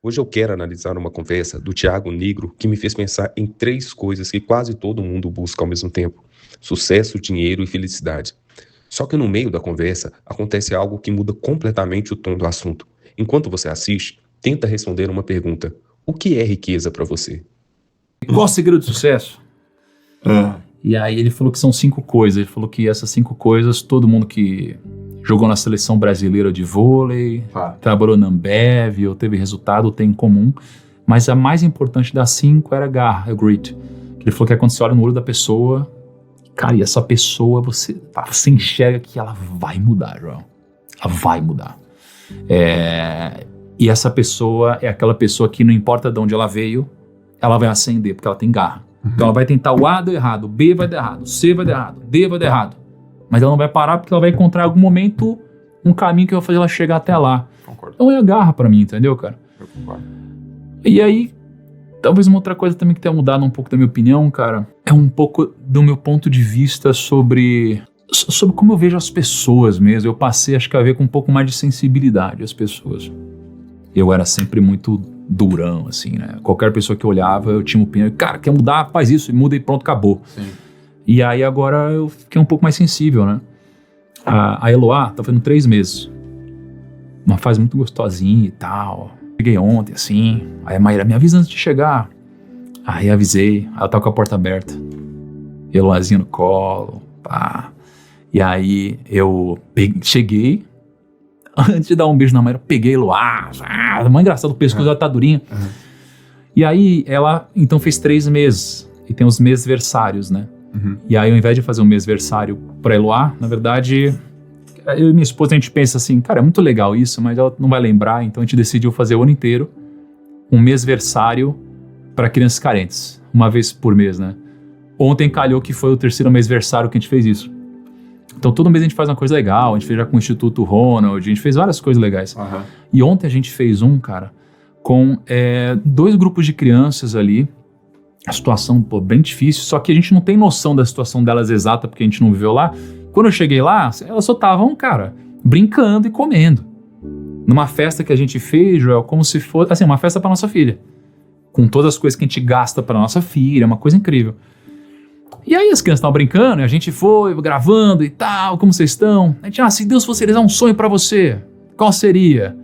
Hoje eu quero analisar uma conversa do Thiago Negro que me fez pensar em três coisas que quase todo mundo busca ao mesmo tempo: sucesso, dinheiro e felicidade. Só que no meio da conversa acontece algo que muda completamente o tom do assunto. Enquanto você assiste, tenta responder uma pergunta: o que é riqueza para você? Qual o segredo do sucesso? E aí ele falou que são 5 coisas. Ele falou que essas 5 coisas, todo mundo que jogou na seleção brasileira de vôlei, trabalhou na Ambev ou teve resultado, tem em comum. Mas a mais importante das 5 era garra, grit. Ele falou que é quando você olha no olho da pessoa, cara, e essa pessoa, você enxerga que ela vai mudar, João. Ela vai mudar. E essa pessoa é aquela pessoa que não importa de onde ela veio, ela vai ascender, porque ela tem garra. Então ela vai tentar o A, deu errado, o B vai dar errado, o C vai dar errado, o D vai dar errado. Mas ela não vai parar porque ela vai encontrar em algum momento um caminho que vai fazer ela chegar até lá. Concordo. Então é a garra pra mim, entendeu, cara? Eu concordo. E aí, talvez uma outra coisa também que tenha mudado um pouco da minha opinião, cara, é um pouco do meu ponto de vista sobre como eu vejo as pessoas mesmo. Eu passei, acho que a ver com um pouco mais de sensibilidade as pessoas. Eu era sempre muito durão, assim, né? Qualquer pessoa que eu olhava, eu tinha uma opinião. Cara, quer mudar? Faz isso, muda e pronto, acabou. Sim. E aí agora eu fiquei um pouco mais sensível, né? A Eloá tá fazendo 3 meses. Uma fase muito gostosinha e tal. Cheguei ontem, assim. Aí a Maíra me avisa antes de chegar. Aí avisei. Ela tá com a porta aberta. Eloazinha no colo. Pá. E aí eu cheguei. Antes de dar um beijo na Maíra, peguei a Eloá. É mais engraçado, o pescoço dela tá durinho. E aí ela, então, fez 3 meses. E tem os mêsversários, né? E aí, ao invés de fazer um mêsversário pra Eloá, na verdade, eu e minha esposa, a gente pensa assim, cara, é muito legal isso, mas ela não vai lembrar, então a gente decidiu fazer o ano inteiro um mêsversário para crianças carentes, uma vez por mês, né? Ontem calhou que foi o 3º mêsversário que a gente fez isso. Então todo mês a gente faz uma coisa legal, a gente fez já com o Instituto Ronald, a gente fez várias coisas legais. E ontem a gente fez um, cara, com 2 grupos de crianças ali. A situação, bem difícil, só que a gente não tem noção da situação delas exata, porque a gente não viveu lá. Quando eu cheguei lá, elas só estavam, cara, brincando e comendo. Numa festa que a gente fez, Joel, como se fosse, assim, uma festa pra nossa filha. Com todas as coisas que a gente gasta pra nossa filha, uma coisa incrível. E aí as crianças estavam brincando, e a gente foi gravando e tal, como vocês estão? A gente, se Deus fosse realizar um sonho pra você, qual seria?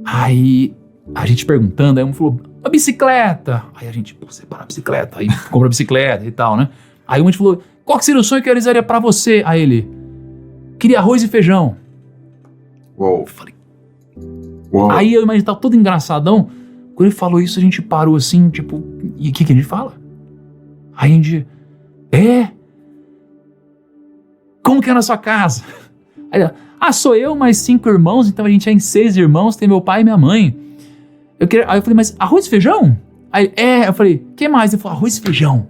Aí a gente perguntando, aí um falou, a bicicleta. Aí a gente, separa a bicicleta, aí compra a bicicleta e tal, né? Aí um a gente falou, qual que seria o sonho que eu realizaria pra você? Aí ele, queria arroz e feijão. Uou. Eu falei, aí eu imagino, tava todo engraçadão. Quando ele falou isso, a gente parou assim, tipo, e o que a gente fala? Aí a gente, como que é na sua casa? Aí ela, sou eu mais 5 irmãos, então a gente é em 6 irmãos, tem meu pai e minha mãe. Aí eu falei, mas arroz e feijão? Aí, eu falei, o que mais? Ele falou, arroz e feijão.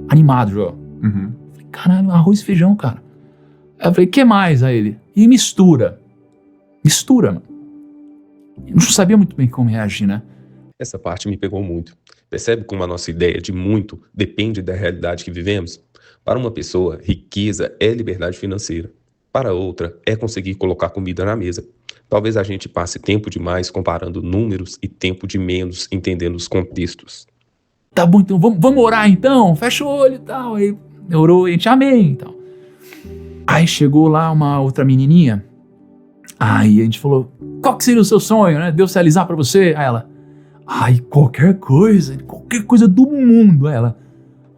Animado, João. Eu falei, caralho, arroz e feijão, cara. Aí eu falei, o que mais? Aí ele, e mistura. Mistura, mano. Eu não sabia muito bem como reagir, né? Essa parte me pegou muito. Percebe como a nossa ideia de muito depende da realidade que vivemos? Para uma pessoa, riqueza é liberdade financeira. Para outra, é conseguir colocar comida na mesa. Talvez a gente passe tempo demais comparando números e tempo de menos entendendo os contextos. Tá bom, então vamos orar então? Fecha o olho e tal. Aí orou, a gente, amém e tal. Aí chegou lá uma outra menininha. Aí a gente falou, qual que seria o seu sonho, né? Deus se realizar pra você? Aí ela, qualquer coisa do mundo. Aí ela,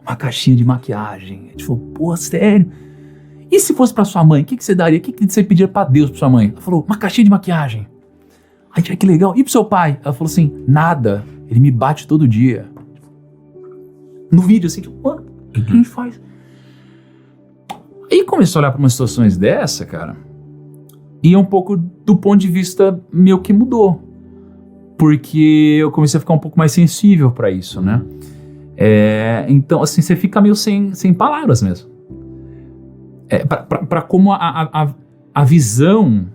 uma caixinha de maquiagem. A gente falou, pô, sério? E se fosse pra sua mãe, o que você daria? O que você pediria pra Deus, pra sua mãe? Ela falou, uma caixinha de maquiagem. Aí, que legal. E pro seu pai? Ela falou assim, nada. Ele me bate todo dia. No vídeo, assim, tipo, mano, o que a gente faz? Aí começou a olhar pra umas situações dessa, cara, e um pouco do ponto de vista meu que mudou. Porque eu comecei a ficar um pouco mais sensível pra isso, né? Então, assim, você fica meio sem palavras mesmo. Pra como a visão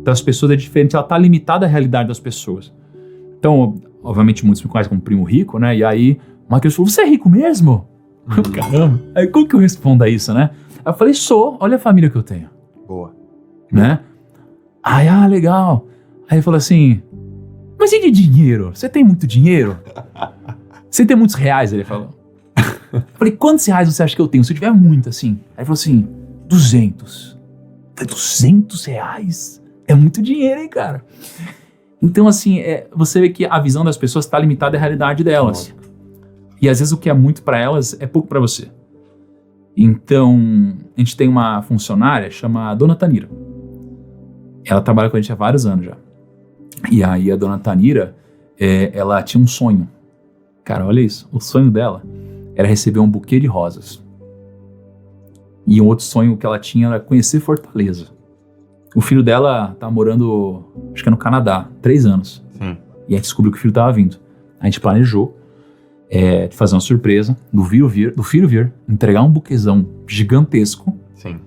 das pessoas é diferente, ela tá limitada à realidade das pessoas. Então, obviamente, muitos me conhecem como primo rico, né? E aí, o Matheus falou, você é rico mesmo? Caramba. Aí, como que eu respondo a isso, né? Aí eu falei, sou, olha a família que eu tenho. Boa. Né? Aí, legal. Aí ele falou assim, mas e de dinheiro? Você tem muito dinheiro? Você tem muitos reais? Ele falou. Eu falei, quantos reais você acha que eu tenho? Se eu tiver muito, assim. Aí ele falou assim, 200. Eu falei, 200 reais? É muito dinheiro, hein, cara? Então, assim, você vê que a visão das pessoas está limitada à realidade delas. E às vezes o que é muito para elas é pouco para você. Então, a gente tem uma funcionária chamada Dona Tanira. Ela trabalha com a gente há vários anos já. E aí a Dona Tanira, ela tinha um sonho. Cara, olha isso. O sonho dela era receber um buquê de rosas. E um outro sonho que ela tinha era conhecer Fortaleza. O filho dela tá morando, acho que é no Canadá, 3 anos. E aí descobriu que o filho tava vindo. A gente planejou de fazer uma surpresa, do filho vir, entregar um buquezão gigantesco. Sim.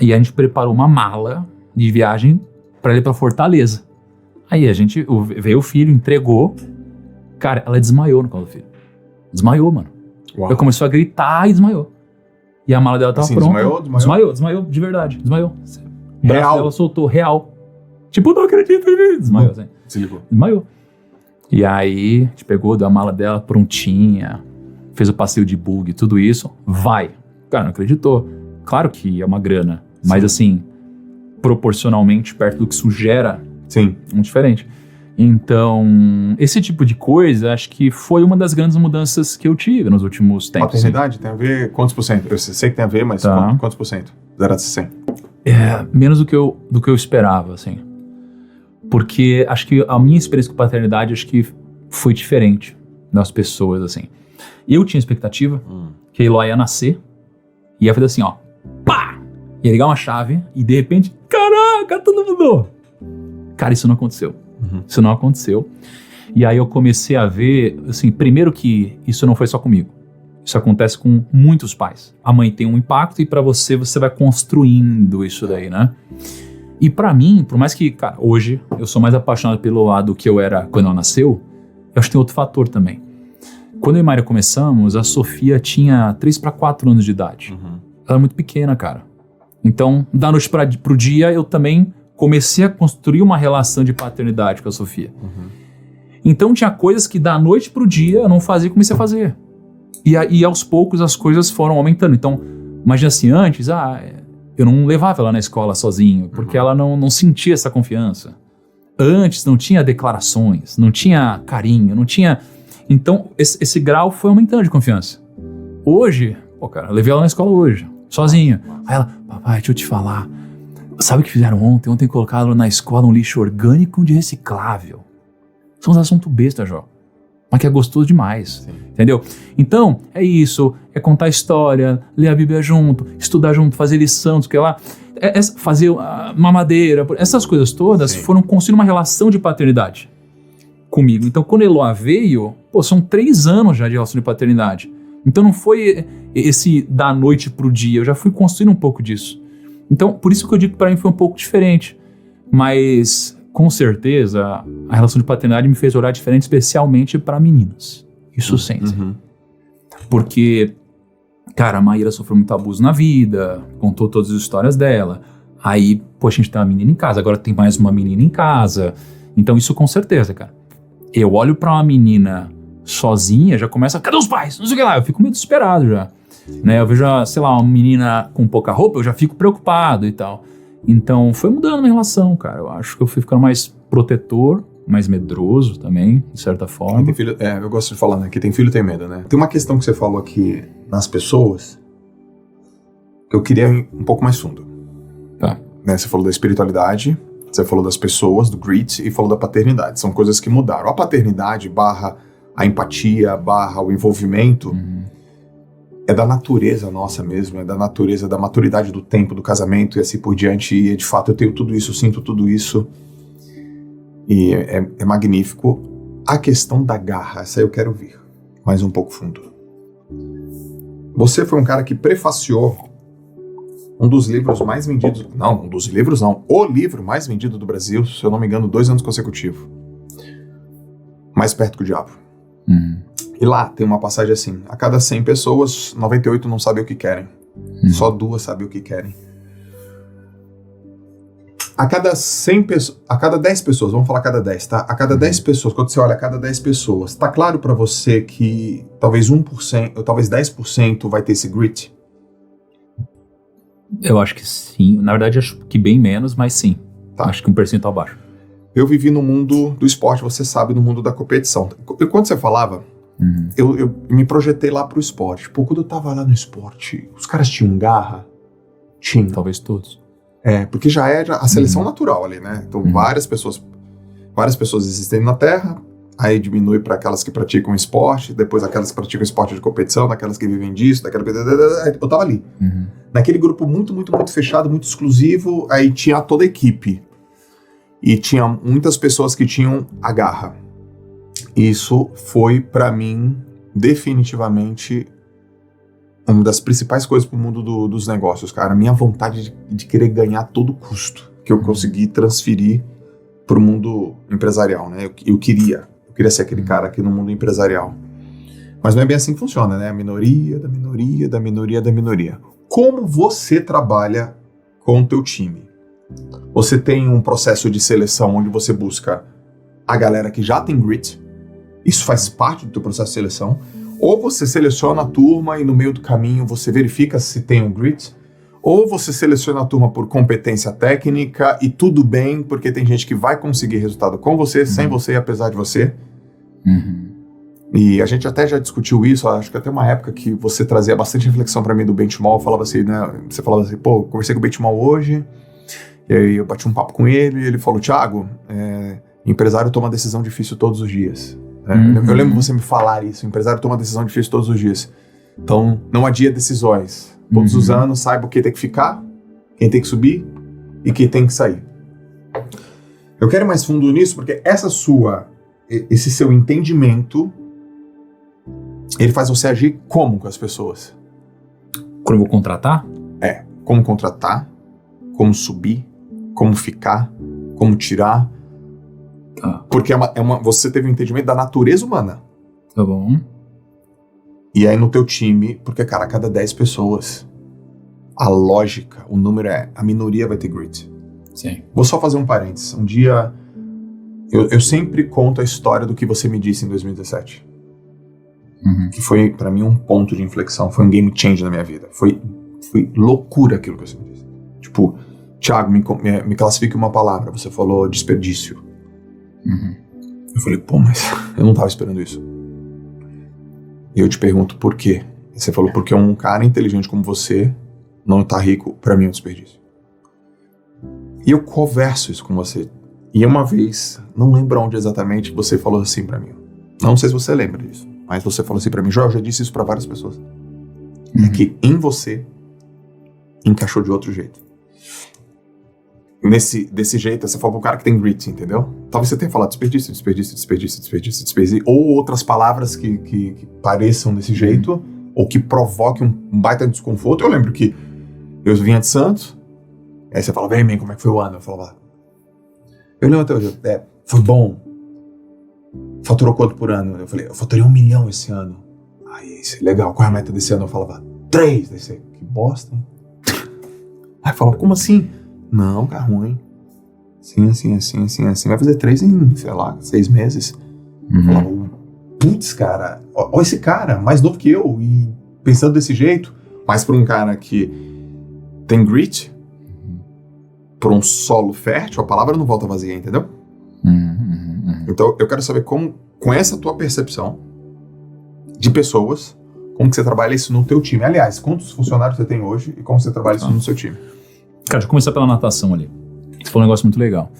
E a gente preparou uma mala de viagem pra ele ir pra Fortaleza. Aí a gente veio o filho, entregou. Cara, ela desmaiou no colo do filho. Desmaiou, mano. Uau. Ela começou a gritar e desmaiou. E a mala dela tava Assim, pronta. desmaiou? De verdade. Desmaiou. O braço Real? dela soltou, real. Tipo, não acredito em mim. Desmaiou, assim. Desligou. Desmaiou. E aí, a gente pegou, deu a mala dela prontinha, fez o passeio de bug, tudo isso. Vai. Cara, não acreditou. Claro que é uma grana, mas assim, proporcionalmente, perto do que isso gera, Sim. é muito diferente. Então, esse tipo de coisa, acho que foi uma das grandes mudanças que eu tive nos últimos tempos. Paternidade tem a ver quantos por cento? Eu sei que tem a ver, mas Tá. quantos por cento? 0 a 100. Menos do que eu esperava, assim. Porque acho que a minha experiência com paternidade acho que foi diferente das pessoas, assim. Eu tinha expectativa que a Eloá ia nascer e ia fazer assim, ó. Pá! Ia ligar uma chave e de repente, caraca, tudo mudou. Cara, isso não aconteceu. Isso não aconteceu. E aí eu comecei a ver, assim, primeiro que isso não foi só comigo. Isso acontece com muitos pais. A mãe tem um impacto e pra você vai construindo isso daí, né? E pra mim, por mais que, cara, hoje eu sou mais apaixonado pelo lado que eu era quando ela nasceu, eu acho que tem outro fator também. Quando eu e a Mayra começamos, a Sofia tinha 3 para 4 anos de idade. Ela era muito pequena, cara. Então, da noite pro dia, eu também comecei a construir uma relação de paternidade com a Sofia. Então, tinha coisas que da noite pro dia eu não fazia e comecei a fazer. E aos poucos as coisas foram aumentando. Então, imagina assim, antes, eu não levava ela na escola sozinho, porque ela não sentia essa confiança. Antes não tinha declarações, não tinha carinho, não tinha... Então, esse grau foi aumentando de confiança. Hoje, cara, eu levei ela na escola hoje, sozinha. Aí ela, papai, deixa eu te falar. Sabe o que fizeram ontem? Ontem colocaram na escola um lixo orgânico de reciclável. São uns assuntos besta, Jó. Mas que é gostoso demais. Sim. Entendeu? Então, é isso. É contar história, ler a Bíblia junto, estudar junto, fazer lição, que lá, fazer mamadeira. Essas coisas todas foram construindo uma relação de paternidade comigo. Então, quando a Eloá veio, são 3 anos já de relação de paternidade. Então, não foi esse da noite pro dia. Eu já fui construindo um pouco disso. Então, por isso que eu digo que pra mim foi um pouco diferente. Mas, com certeza, a relação de paternidade me fez olhar diferente, especialmente para meninas. Isso sempre. Porque, cara, a Maíra sofreu muito abuso na vida, contou todas as histórias dela. Aí, a gente tem uma menina em casa, agora tem mais uma menina em casa. Então, isso com certeza, cara. Eu olho pra uma menina sozinha, já começa, cadê os pais? Não sei o que lá, eu fico meio desesperado já. Né? Eu vejo, sei lá, uma menina com pouca roupa, eu já fico preocupado e tal. Então, foi mudando a minha relação, cara. Eu acho que eu fui ficando mais protetor, mais medroso também, de certa forma. Tem filho, eu gosto de falar, né? Que tem filho tem medo, né? Tem uma questão que você falou aqui nas pessoas que eu queria ir um pouco mais fundo. Tá. Né? Você falou da espiritualidade, você falou das pessoas, do grit, e falou da paternidade. São coisas que mudaram. A paternidade barra a empatia, barra o envolvimento, é da natureza nossa mesmo, é da natureza, da maturidade do tempo, do casamento e assim por diante. E de fato eu tenho tudo isso, eu sinto tudo isso. E é magnífico. A questão da garra, essa eu quero ver mais um pouco fundo. Você foi um cara que prefaciou um dos livros mais vendidos... Não, um dos livros não. O livro mais vendido do Brasil, se eu não me engano, 2 anos consecutivos. Mais Perto que o Diabo. E lá tem uma passagem assim: a cada 100 pessoas, 98 não sabem o que querem. Só 2 sabem o que querem. A cada 100 pessoas, a cada 10 pessoas, vamos falar a cada 10, tá? A cada 10 pessoas, quando você olha a cada 10 pessoas, tá claro pra você que talvez 1%, ou talvez 10% vai ter esse grit? Eu acho que sim. Na verdade, acho que bem menos, mas sim. Tá. Acho que um percentual baixo. Eu vivi no mundo do esporte, você sabe, no mundo da competição. Quando você falava, eu me projetei lá pro esporte. Pô, quando eu tava lá no esporte, os caras tinham garra? Tinham. Talvez todos. Porque já é a seleção natural ali, né? Então várias pessoas existem na Terra, aí diminui para aquelas que praticam esporte, depois aquelas que praticam esporte de competição, daquelas que vivem disso, eu tava ali. Naquele grupo muito, muito, muito fechado, muito exclusivo, aí tinha toda a equipe. E tinha muitas pessoas que tinham a garra. Isso foi, para mim, definitivamente uma das principais coisas pro mundo dos negócios, cara. A minha vontade de querer ganhar a todo custo, que eu consegui transferir pro mundo empresarial, né? Eu queria ser aquele cara aqui no mundo empresarial. Mas não é bem assim que funciona, né? A minoria da minoria da minoria da minoria. Como você trabalha com o teu time? Você tem um processo de seleção onde você busca a galera que já tem grit, isso faz parte do teu processo de seleção, ou você seleciona a turma e no meio do caminho você verifica se tem um grit, ou você seleciona a turma por competência técnica e tudo bem, porque tem gente que vai conseguir resultado com você, sem você e apesar de você. E a gente até já discutiu isso, acho que até uma época que você trazia bastante reflexão pra mim do Benchmall, falava assim, né? Você falava assim, pô, conversei com o Benchmall hoje, e aí eu bati um papo com ele, e ele falou, Thiago, empresário toma decisão difícil todos os dias. Eu lembro você me falar isso, empresário toma decisão difícil todos os dias. Então, não adia decisões. Todos os anos, saiba quem tem que ficar, quem tem que subir e quem tem que sair. Eu quero ir mais fundo nisso, porque esse seu entendimento, ele faz você agir como com as pessoas? Quando eu vou contratar? Como contratar, como subir, como ficar, como tirar. Porque você teve um entendimento da natureza humana. Tá bom. E aí no teu time, porque, cara, a cada 10 pessoas, a lógica, o número a minoria vai ter grit. Sim. Vou só fazer um parênteses. Um dia, eu sempre conto a história do que você me disse em 2017. Que foi, pra mim, um ponto de inflexão. Foi um game changer na minha vida. Foi loucura aquilo que você me disse. Tipo, Thiago, me classifique uma palavra. Você falou desperdício. Eu falei, pô, mas eu não tava esperando isso. E eu te pergunto por quê? E você falou, porque um cara inteligente como você não tá rico, pra mim é um desperdício. E eu converso isso com você. E uma vez, não lembro onde exatamente, você falou assim pra mim. Não sei se você lembra disso, mas você falou assim pra mim, Jorge, eu já disse isso pra várias pessoas. É que em você encaixou de outro jeito. Desse jeito, você falou pro cara que tem grit, entendeu? Talvez você tenha falado desperdício, ou outras palavras que pareçam desse jeito, ou que provoquem um baita desconforto. Eu lembro que eu vinha de Santos, aí você fala, vem, man, como é que foi o ano? Eu falava, eu lembro até hoje, foi bom. Faturou quanto por ano? Eu falei, eu faturei 1 milhão esse ano. Aí, legal, qual é a meta desse ano? Eu falava, 3. Daí você, que bosta, hein? Aí eu falava, como assim? Não, cara, ruim. Assim. Vai fazer 3 em, sei lá, 6 meses. Eu falava, putz, cara, olha esse cara, mais novo que eu, e pensando desse jeito, mas pra um cara que tem grit, pra um solo fértil, a palavra não volta vazia, entendeu? Então, eu quero saber como, com essa tua percepção de pessoas, como que você trabalha isso no teu time. Aliás, quantos funcionários você tem hoje e como você trabalha isso no seu time? Cara, deixa eu começar pela natação ali. Você falou um negócio muito legal.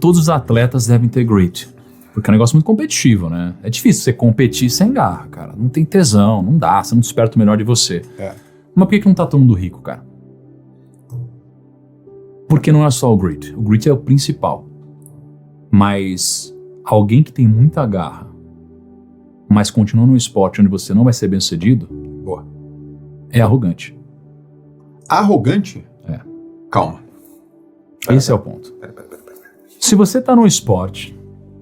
Todos os atletas devem ter grit. Porque é um negócio muito competitivo, né? É difícil você competir sem garra, cara. Não tem tesão, não dá, você não desperta o melhor de você. Mas por que não tá todo mundo rico, cara? Porque não é só o grit. O grit é o principal. Mas alguém que tem muita garra, mas continua num esporte onde você não vai ser bem sucedido, é arrogante. Arrogante? Calma. Esse é o ponto. Se você tá num esporte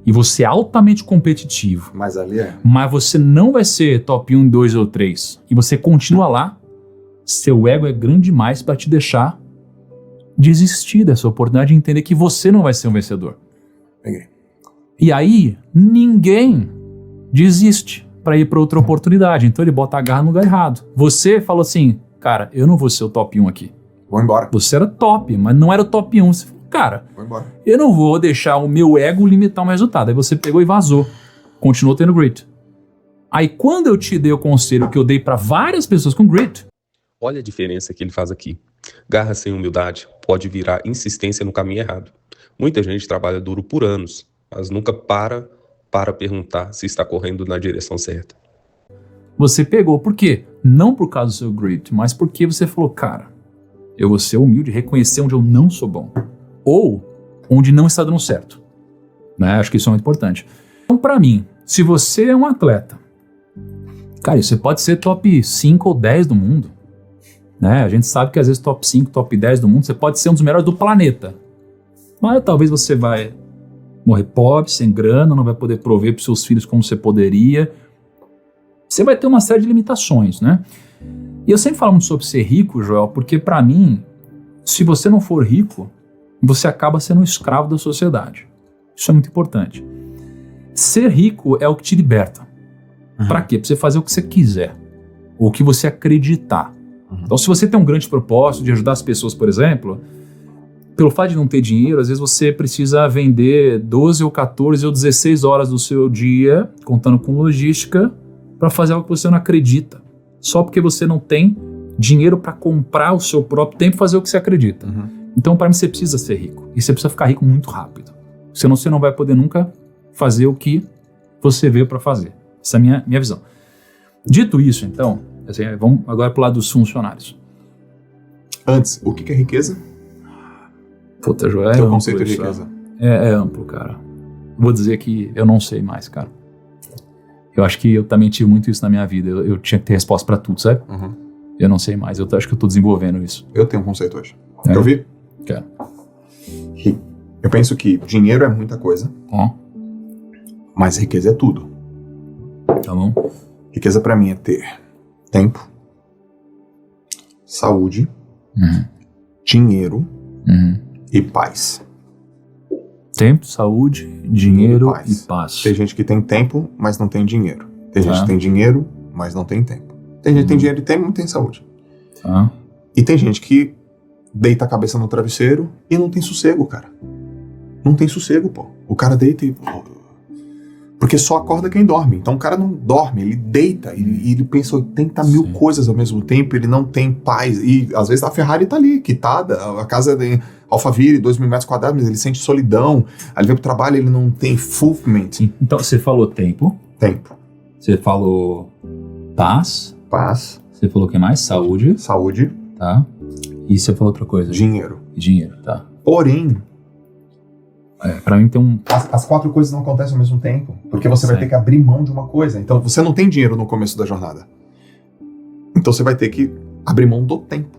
e você é altamente competitivo, mas ali mas você não vai ser top 1, 2 ou 3, e você continua lá, seu ego é grande demais para te deixar desistir dessa oportunidade e entender que você não vai ser um vencedor. Peguei. E aí, ninguém desiste para ir para outra oportunidade. Então ele bota a garra no lugar errado. Você falou assim, cara, eu não vou ser o top 1 aqui. Vou embora. Você era top, mas não era o top 1. Você falou, cara, Vou embora. eu não vou deixar o meu ego limitar o meu resultado. Aí você pegou e vazou. Continuou tendo grit. Aí quando eu te dei o conselho que eu dei para várias pessoas com grit, Olha a diferença que ele faz aqui. Garra sem humildade pode virar insistência no caminho errado. Muita gente trabalha duro por anos, mas nunca para perguntar se está correndo na direção certa. você pegou. Por quê? Não por causa do seu grit, mas porque você falou, cara, eu vou ser humilde e reconhecer onde eu não sou bom. Ou onde não está dando certo. Né? Acho que isso é muito importante. Então, para mim, se você é um atleta, cara, você pode ser top 5 ou 10 do mundo. Né? A gente sabe que às vezes top 5, top 10 do mundo, você pode ser um dos melhores do planeta. Mas talvez você vai morrer pobre, sem grana, não vai poder prover para os seus filhos como você poderia. Você vai ter uma série de limitações, né? E eu sempre falo muito sobre ser rico, Joel, porque para mim, se você não for rico, você acaba sendo um escravo da sociedade. Isso é muito importante. Ser rico é o que te liberta. Para quê? Para você fazer o que você quiser, ou o que você acreditar. Então, se você tem um grande propósito de ajudar as pessoas, por exemplo, pelo fato de não ter dinheiro, às vezes você precisa vender 12 ou 14 ou 16 horas do seu dia, contando com logística, para fazer algo que você não acredita. Só porque você não tem dinheiro para comprar o seu próprio tempo e fazer o que você acredita. Então, para mim, você precisa ser rico. E você precisa ficar rico muito rápido. Senão você não vai poder nunca fazer o que você veio para fazer. Essa é a minha visão. Dito isso, então, assim, vamos agora para o lado dos funcionários. Antes, o que é riqueza? Puta, Joel, Teu conceito de isso, riqueza. É amplo, cara. Vou dizer que eu não sei mais, cara. Eu acho que eu também tive muito isso na minha vida. Eu tinha que ter resposta pra tudo, sabe? Eu não sei mais. Eu acho que eu tô desenvolvendo isso. Eu tenho um conceito hoje. É? Quer ouvir? Quero. Eu penso que dinheiro é muita coisa, Ó, mas riqueza é tudo. tá bom? Riqueza pra mim é ter tempo, saúde, dinheiro e paz. Tempo, saúde, dinheiro Paz. e paz. Tem gente que tem tempo, mas não tem dinheiro. Tem gente Tá. que tem dinheiro, mas não tem tempo. Tem gente que tem dinheiro e tem, mas não tem saúde. Tá? E tem gente que deita a cabeça no travesseiro e não tem sossego, cara. Não tem sossego, pô. O cara deita e... Porque só acorda quem dorme. Então o cara não dorme, ele deita e ele pensa 80 mil coisas ao mesmo tempo, ele não tem paz. E às vezes a Ferrari tá ali, quitada, a casa é de Alphaville, 2.000 metros quadrados, mas ele sente solidão. Aí ele vem pro trabalho, ele não tem fulfillment. Sim. Então, você falou tempo, Tempo, você falou paz, paz, você falou o que mais? Saúde, saúde, tá? E você falou outra coisa? dinheiro. Dinheiro, tá? Porém, Pra mim tem um... as 4 coisas não acontecem ao mesmo tempo, porque você vai Sim. ter que abrir mão de uma coisa. Então você não tem dinheiro no começo da jornada. Então você vai ter que abrir mão do tempo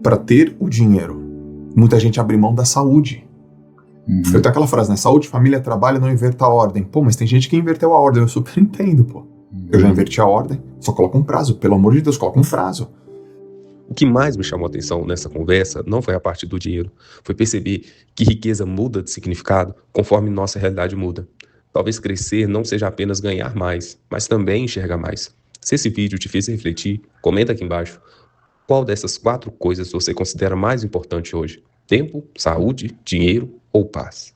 para ter o dinheiro. Muita gente abre mão da saúde. Eu tenho aquela frase, né? Saúde, família, trabalho, não inverta a ordem. Pô, mas tem gente que inverteu a ordem, eu super entendo, pô. Eu já inverti a ordem, só coloca um prazo. Pelo amor de Deus, coloca um prazo. O que mais me chamou a atenção nessa conversa não foi a parte do dinheiro, foi perceber que riqueza muda de significado conforme nossa realidade muda. Talvez crescer não seja apenas ganhar mais, mas também enxergar mais. Se esse vídeo te fez refletir, comenta aqui embaixo. Qual dessas 4 coisas você considera mais importante hoje? Tempo, saúde, dinheiro ou paz?